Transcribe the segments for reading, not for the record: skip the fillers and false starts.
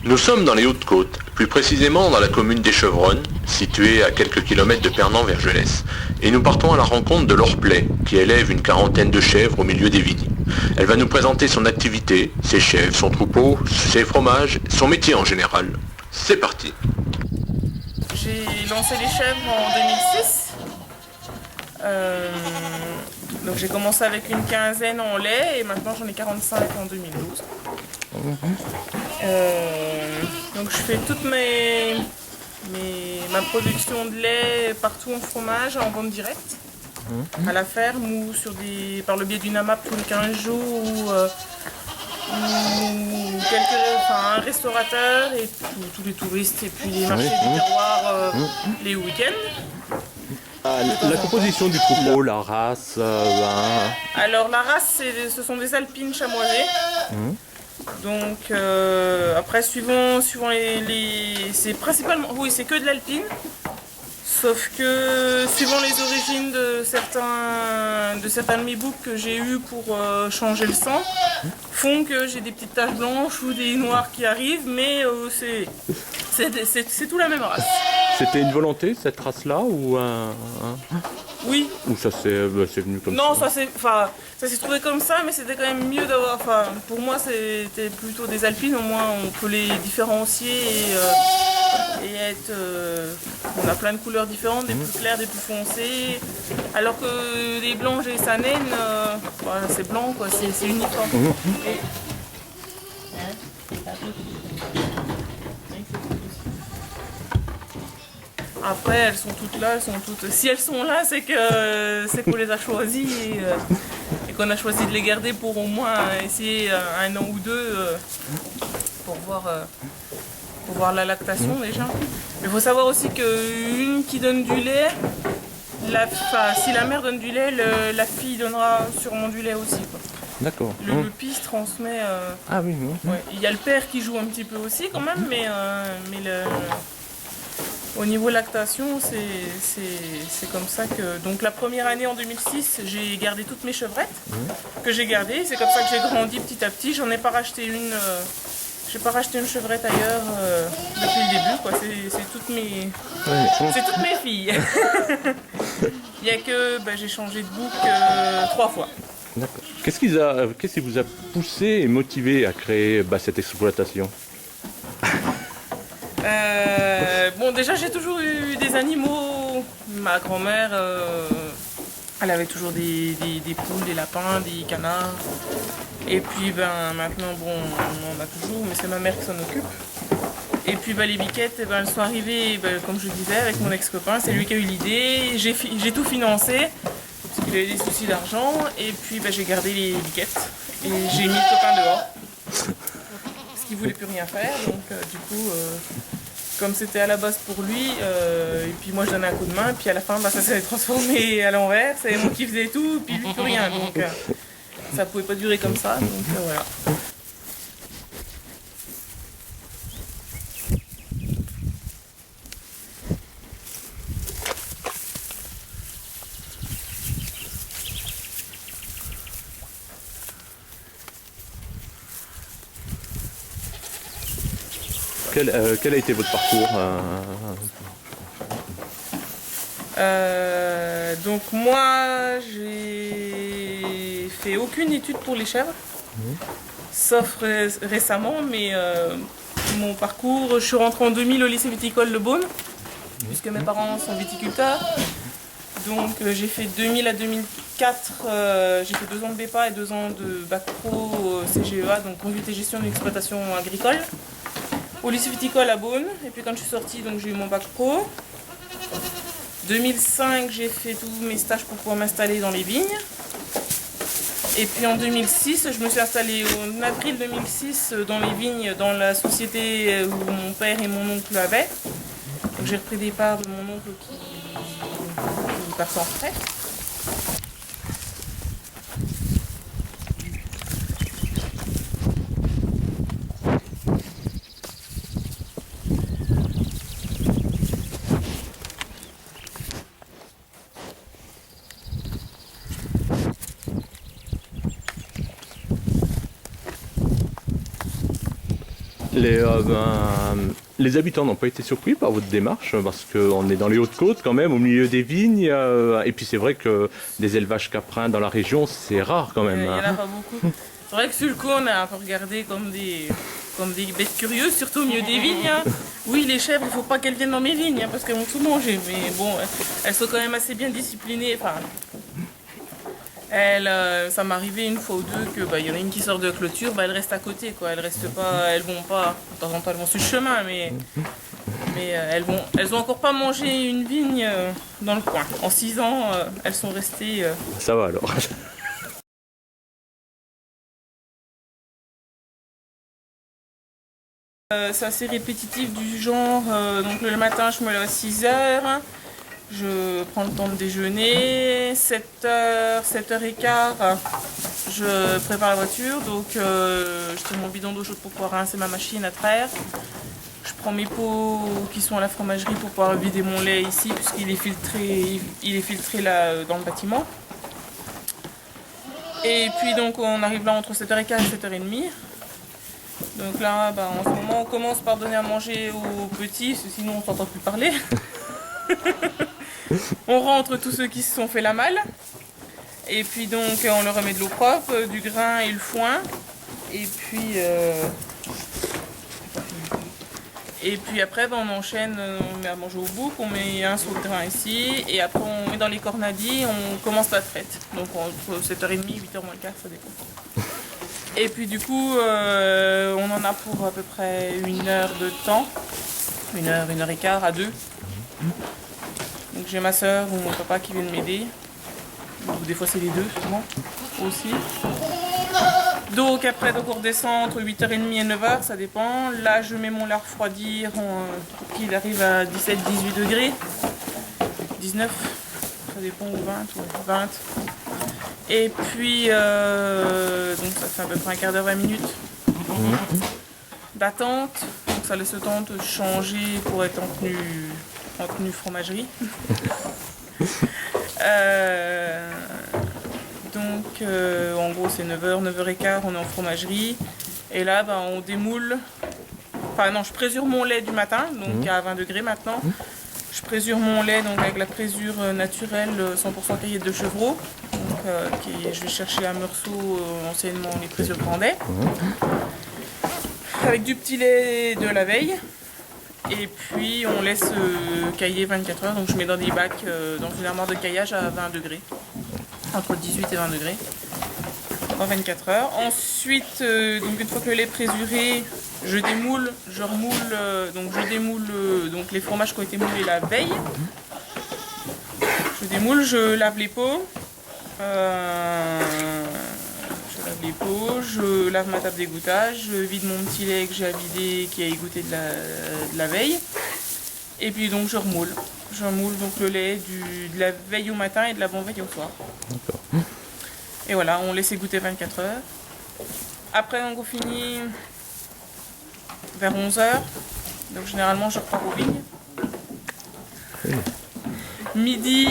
Nous sommes dans les Hautes-Côtes, plus précisément dans la commune d'Échevronne, située à quelques kilomètres de Pernan vers Genesse, et nous partons à la rencontre de Laure Play, qui élève une quarantaine de chèvres au milieu des vignes. Elle va nous présenter son activité, ses chèvres, son troupeau, ses fromages, son métier en général. C'est parti. J'ai lancé les chèvres en 2006. Donc j'ai commencé avec une quinzaine en lait et maintenant j'en ai 45 en 2012. Donc je fais toute ma production de lait partout en fromage en vente directe, à la ferme ou par le biais d'une AMAP tous les 15 jours ou un restaurateur et tous les touristes et puis les marchés du terroir les week-ends. La composition du troupeau, la race, Alors la race, ce sont des alpines chamoisées. Donc après suivant c'est principalement, oui c'est que de l'alpine. Sauf que suivant les origines de certains de mes boucs que j'ai eu pour changer le sang, font que j'ai des petites taches blanches ou des noirs qui arrivent, mais c'est tout la même race. C'était une volonté cette race-là ou Oui. Ou ça c'est venu comme ça? Non, ça s'est trouvé comme ça, mais c'était quand même mieux d'avoir. Enfin, pour moi, c'était plutôt des alpines. Au moins, on peut les différencier et être. On a plein de couleurs différentes, des plus claires, des plus foncées. Alors que les blanches et sa naine, c'est blanc, quoi. C'est uniforme. Après, elles sont toutes là, Si elles sont là, c'est qu'on les a choisies et qu'on a choisi de les garder pour au moins essayer un an ou deux pour voir la lactation déjà. Mais il faut savoir aussi qu'une qui donne du lait, si la mère donne du lait, la fille donnera sûrement du lait aussi, quoi. D'accord. Le pis se transmet. Ah oui. Ouais. Il y a le père qui joue un petit peu aussi quand même, mais au niveau lactation, c'est comme ça que... Donc la première année en 2006, j'ai gardé toutes mes chevrettes que j'ai gardées. C'est comme ça que j'ai grandi petit à petit. J'en ai pas racheté une... j'ai pas racheté une chevrette ailleurs depuis le début, quoi. C'est toutes mes filles. Il y a que j'ai changé de bouc 3 fois. D'accord. Qu'est-ce qui vous a poussé et motivé à créer cette exploitation? Bon, déjà j'ai toujours eu des animaux. Ma grand-mère, elle avait toujours des poules, des lapins, des canards. Et puis maintenant, bon, on en a toujours, mais c'est ma mère qui s'en occupe. Et puis les biquettes, elles sont arrivées, comme je disais, avec mon ex-copain. C'est lui qui a eu l'idée. J'ai tout financé, parce qu'il avait des soucis d'argent. Et puis j'ai gardé les biquettes. Et j'ai mis le copain dehors. Parce qu'il voulait plus rien faire. Donc du coup... comme c'était à la base pour lui, et puis moi je donnais un coup de main, puis à la fin ça s'est transformé à l'envers, c'est moi qui faisais tout, puis lui plus rien, donc ça pouvait pas durer comme ça, donc voilà. Quel a été votre parcours Donc moi, j'ai fait aucune étude pour les chèvres, sauf récemment, mais mon parcours, je suis rentrée en 2000 au lycée viticole de Beaune, puisque mes parents sont viticulteurs. Donc j'ai fait 2000 à 2004, j'ai fait 2 ans de BEPA et 2 ans de bac pro CGEA, donc conduite et gestion d'une exploitation agricole, au lycée viticole à Beaune. Et puis quand je suis sortie, donc j'ai eu mon bac pro. 2005, j'ai fait tous mes stages pour pouvoir m'installer dans les vignes. Et puis en 2006, je me suis installée en avril 2006 dans les vignes, dans la société où mon père et mon oncle avaient. Donc j'ai repris des parts de mon oncle qui part en retraite. Les habitants n'ont pas été surpris par votre démarche parce qu'on est dans les Hautes-Côtes quand même, au milieu des vignes. Et puis c'est vrai que des élevages caprins dans la région, c'est rare quand même. Il n'y en a pas beaucoup. C'est vrai que sur le coup, on a un peu regardé comme des bêtes curieuses, surtout au milieu des vignes. Hein. Oui, les chèvres, il ne faut pas qu'elles viennent dans mes vignes hein, parce qu'elles vont tout manger. Mais bon, elles sont quand même assez bien disciplinées. Enfin, ça m'est arrivé une fois ou deux que y en a une qui sort de clôture, elle reste à côté. Quoi. Elles restent pas, elles vont pas, de temps en temps elles vont sur le chemin, mais elles ont encore pas mangé une vigne dans le coin. En 6 ans, elles sont restées... Ça va alors. C'est assez répétitif du genre, donc le matin je me lève à 6h, je prends le temps de déjeuner, 7h, 7h15, je prépare la voiture, donc je prends mon bidon d'eau chaude pour pouvoir rincer ma machine à traire. Je prends mes pots qui sont à la fromagerie pour pouvoir vider mon lait ici puisqu'il est filtré là dans le bâtiment. Et puis donc on arrive là entre 7h15 et 7h30. Donc là, en ce moment, on commence par donner à manger aux petits, sinon on ne s'entend plus parler. On rentre tous ceux qui se sont fait la malle. Et puis donc, on leur remet de l'eau propre, du grain et le foin. Et puis après, on enchaîne, on met à manger au bouc, on met un saut de grain ici. Et après, on met dans les cornadis, on commence la traite. Donc entre 7h30 et 8h moins le quart, ça dépend. Et puis du coup, on en a pour à peu près 1 heure de temps, 1 heure et quart à 2. Donc j'ai ma soeur ou mon papa qui viennent m'aider. Des fois c'est les deux, souvent aussi. Donc après, on redescend entre 8h30 et 9h, ça dépend. Là je mets mon lait à refroidir pour qu'il arrive à 17-18 degrés. 19, ça dépend, ou 20, ou 20. Et puis, donc ça fait à peu près un quart d'heure, 20 minutes d'attente. Donc ça laisse le temps de changer pour être en tenue fromagerie. Donc en gros c'est 9h, 9h15, on est en fromagerie. Et là on démoule. Enfin non, je présure mon lait du matin, donc à 20 degrés maintenant. Je présure mon lait donc avec la présure naturelle 100% caillette de chevreau. Je vais chercher à Meursault, anciennement les présures Grandet. Avec du petit lait de la veille. Et puis on laisse cailler 24 heures. Donc je mets dans des bacs, dans une armoire de caillage à 20 degrés. Entre 18 et 20 degrés. Pendant 24 heures. Ensuite, donc une fois que le lait est présuré, je démoule, je remoule, donc les fromages qui ont été moulés la veille. Je démoule, je lave les pots. Je lave ma table d'égouttage, je vide mon petit lait que j'ai à vider qui a égoutté de la veille. Et puis donc je remoule. Je remoule donc le lait de la veille au matin et de l'avant-veille au soir. D'accord. Et voilà, on laisse égoutter 24 heures. Après donc on finit vers 11h. Donc généralement je repars aux vignes. Midi,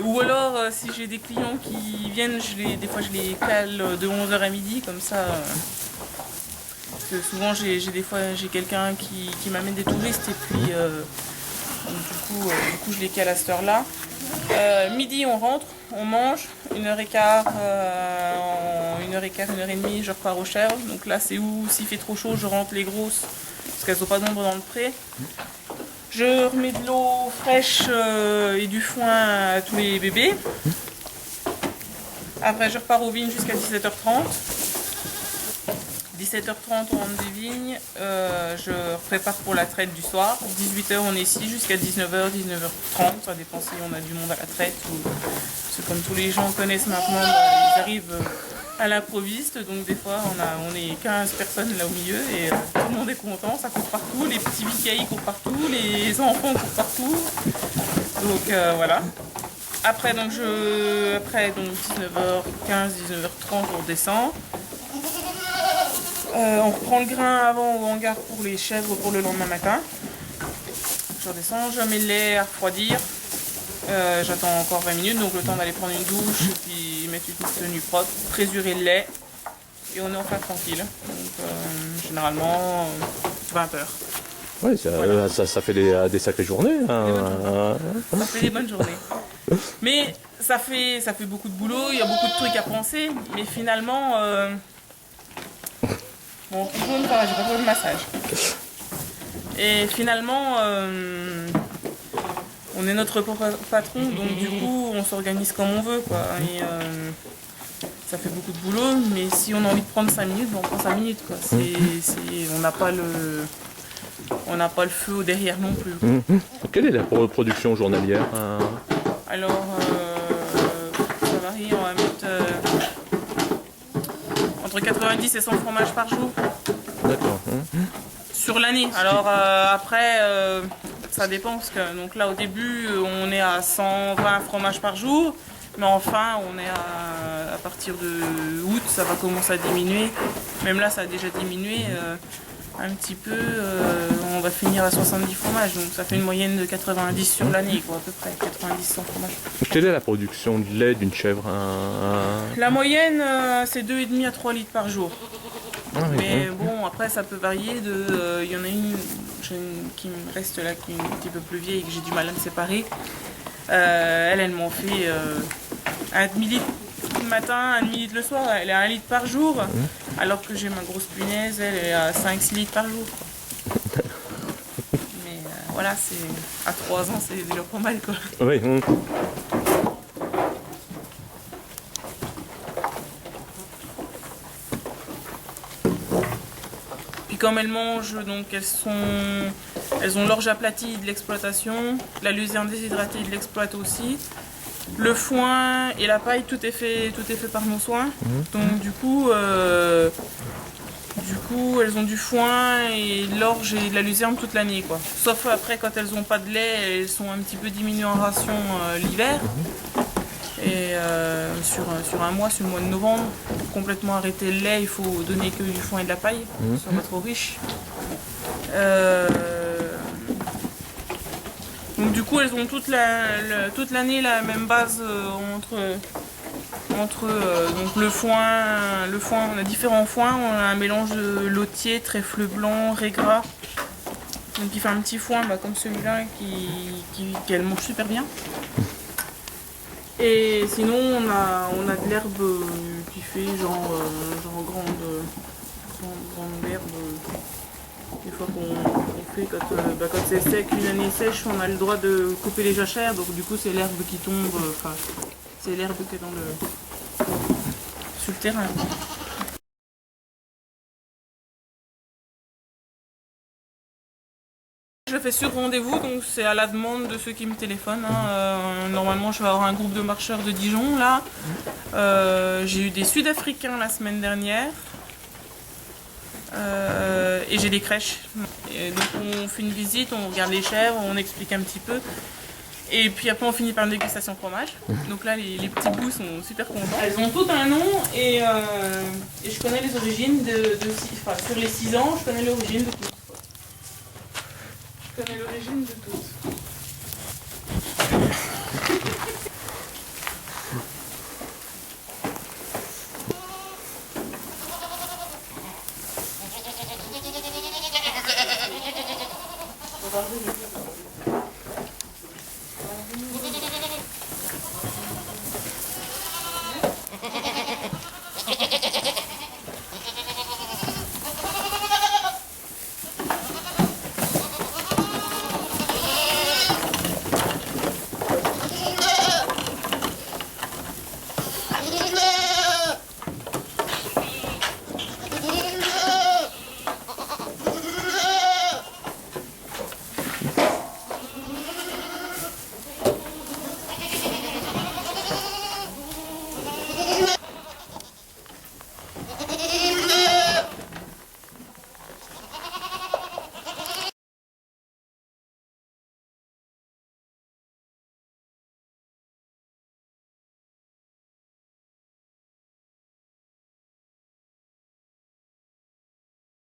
ou alors si j'ai des clients qui viennent, des fois je les cale de 11h à midi, comme ça. Parce que souvent j'ai quelqu'un qui m'amène des touristes et puis du coup je les cale à cette heure-là. Midi on rentre, on mange, 1h15, 1h15, 1h30 je repars aux chèvres. Donc là c'est où s'il fait trop chaud je rentre les grosses parce qu'elles n'ont pas d'ombre dans le pré. Je remets de l'eau fraîche et du foin à tous les bébés. Après, je repars aux vignes jusqu'à 17h30. 17h30, on rentre des vignes. Je prépare pour la traite du soir. 18h, on est ici jusqu'à 19h, 19h30. Ça dépend si on a du monde à la traite. Parce que comme tous les gens connaissent maintenant, ils arrivent à l'improviste. Donc des fois, on est 15 personnes là au milieu et tout le monde est content. Ça court partout. Les petits vicailles courent partout. Les enfants courent partout. Donc voilà. Après, donc 19h15, 19h30, on redescend. On reprend le grain avant au hangar pour les chèvres pour le lendemain matin. Je redescends, je mets le lait à refroidir. J'attends encore 20 minutes, donc le temps d'aller prendre une douche et puis mettre une tenue propre, présurer le lait. et on est enfin tranquille. Donc généralement 20 heures. Oui, ça fait des sacrées journées. Hein. Ça fait des bonnes journées. Mais ça fait beaucoup de boulot, il y a beaucoup de trucs à penser, mais finalement... Bon, toujours une fois, j'ai pas fait de massage. Et finalement, on est notre propre patron, donc du coup, on s'organise comme on veut, quoi. Et ça fait beaucoup de boulot, mais si on a envie de prendre 5 minutes, on prend 5 minutes, quoi. On n'a pas le feu au derrière non plus. Quelle est la production journalière? Alors, ça varie, on va mettre entre 90 et 100 fromages par jour. D'accord. Sur l'année. Alors après, ça dépend, parce que donc là au début, on est à 120 fromages par jour, mais enfin, on est à partir de août, ça va commencer à diminuer. Même là, ça a déjà diminué un petit peu. On va finir à 70 fromages, donc ça fait une moyenne de 90 sur l'année, quoi, à peu près, 90-100 fromages. Quelle est la production de lait d'une chèvre? La moyenne, c'est 2,5 à 3 litres par jour. Ah, oui, Mais bon, après ça peut varier. Il y en a une qui me reste là, qui est un petit peu plus vieille et que j'ai du mal à me séparer. Elle m'en fait un demi-litre le matin, un demi-litre le soir. Elle est à 1 litre par jour, alors que j'ai ma grosse punaise, elle est à 5-6 litres par jour. Mais voilà, à 3 ans, c'est déjà pas mal, quoi. Oui. Comme elles mangent, donc elles ont l'orge aplatie de l'exploitation, la luzerne déshydratée de l'exploit aussi, le foin et la paille, tout est fait par nos soins. Donc du coup, elles ont du foin et de l'orge et de la luzerne toute l'année, quoi. Sauf après quand elles n'ont pas de lait, elles sont un petit peu diminuées en ration l'hiver. Et sur un mois, sur le mois de novembre, pour complètement arrêter le lait, il faut donner que du foin et de la paille, ça va trop riche. Donc du coup, elles ont toute l'année la même base entre donc le foin, on a différents foins, on a un mélange de lotier, trèfle blanc, régras. Donc il fait un petit foin comme celui-là qu'elle mange super bien. Et sinon, on a de l'herbe qui fait genre grande herbe. Des fois qu'on fait quand c'est sec, une année sèche, on a le droit de couper les jachères. Donc du coup, c'est l'herbe qui tombe, c'est l'herbe qui est sur le terrain. Je le fais sur rendez-vous, donc c'est à la demande de ceux qui me téléphonent. Normalement, je vais avoir un groupe de marcheurs de Dijon, là. J'ai eu des Sud-Africains la semaine dernière. Et j'ai des crèches. Et donc on fait une visite, on regarde les chèvres, on explique un petit peu. Et puis après on finit par une dégustation fromage. Donc là les petits bouts sont super contents. Elles ont tout un nom et je connais les origines sur les 6 ans, je connais l'origine de tout.